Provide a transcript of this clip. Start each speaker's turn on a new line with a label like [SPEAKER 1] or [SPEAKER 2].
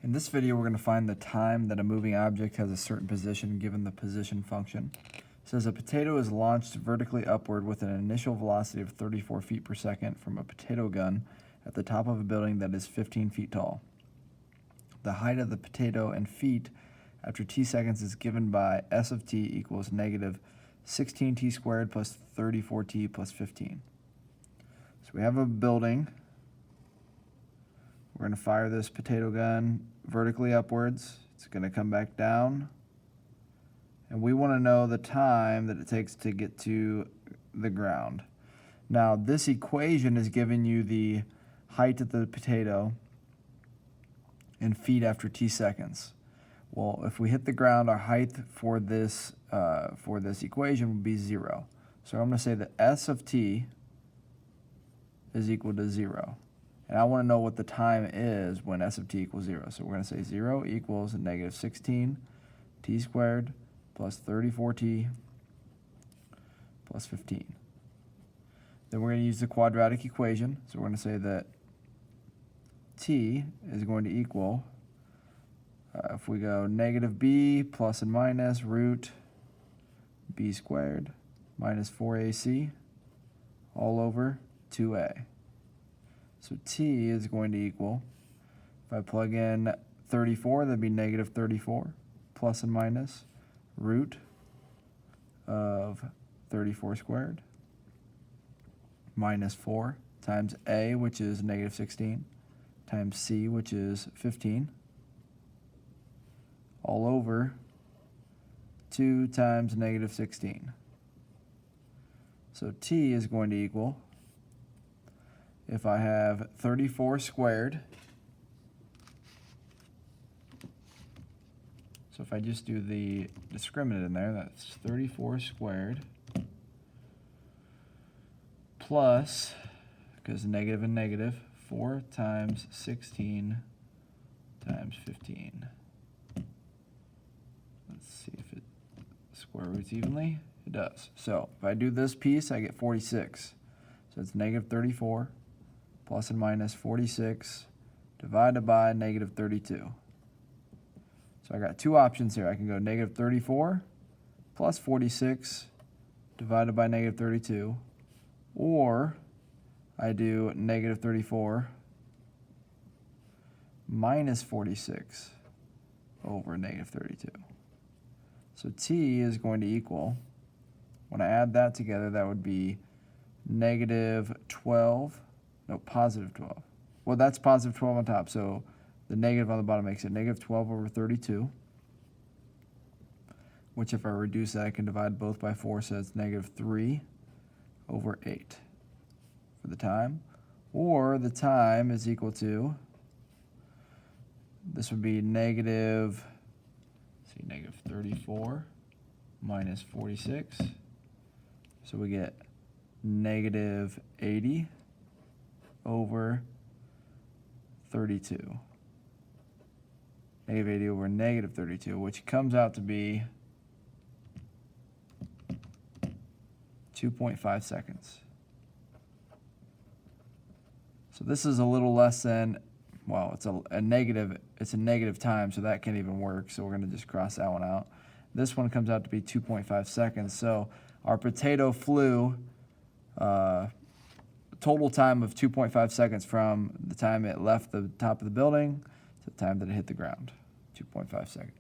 [SPEAKER 1] In this video, we're going to find the time that a moving object has a certain position given the position function. It says a potato is launched vertically upward with an initial velocity of 34 feet per second from a potato gun at the top of a building that is 15 feet tall. The height of the potato in feet after t seconds is given by s of t equals negative 16t squared plus 34t plus 15. So we have a building. We're going to fire this potato gun vertically upwards. It's going to come back down. And we want to know the time that it takes to get to the ground. Now, this equation is giving you the height of the potato in feet after t seconds. Well, if we hit the ground, our height for this equation would be 0. So I'm going to say that s of t is equal to 0. And I want to know what the time is when s of t equals 0. So we're going to say 0 equals negative 16 t squared plus 34t plus 15. Then we're going to use the quadratic equation. So we're going to say that t is going to equal, if we go negative b plus and minus root b squared minus 4ac all over 2a. So t is going to equal, if I plug in 34, that'd be negative 34 plus and minus root of 34 squared minus 4 times a, which is negative 16, times c, which is 15, all over 2 times negative 16. So t is going to equal, if I have 34 squared, so if I just do the discriminant in there, that's 34 squared plus, because negative and negative, 4 times 16 times 15. Let's see if it square roots evenly. It does. So if I do this piece, I get 46. So it's negative 34 plus and minus 46 divided by negative 32. So I got two options here. I can go negative 34 plus 46 divided by negative 32, or I do negative 34 minus 46 over negative 32. So t is going to equal, when I add that together, that would be negative 12, no, positive 12. Well, that's positive 12 on top, so the negative on the bottom makes it negative 12 over 32, which if I reduce that, I can divide both by 4, so it's negative 3 over 8 for the time. Or the time is equal to, this would be negative 34 minus 46. So we get negative 80 over 32. Negative 80 over negative 32, which comes out to be 2.5 seconds. So this is a little less than, well, it's a negative time, so that can't even work, so we're going to just cross that one out. This one comes out to be 2.5 seconds. So our potato flew total time of 2.5 seconds from the time it left the top of the building to the time that it hit the ground. 2.5 seconds.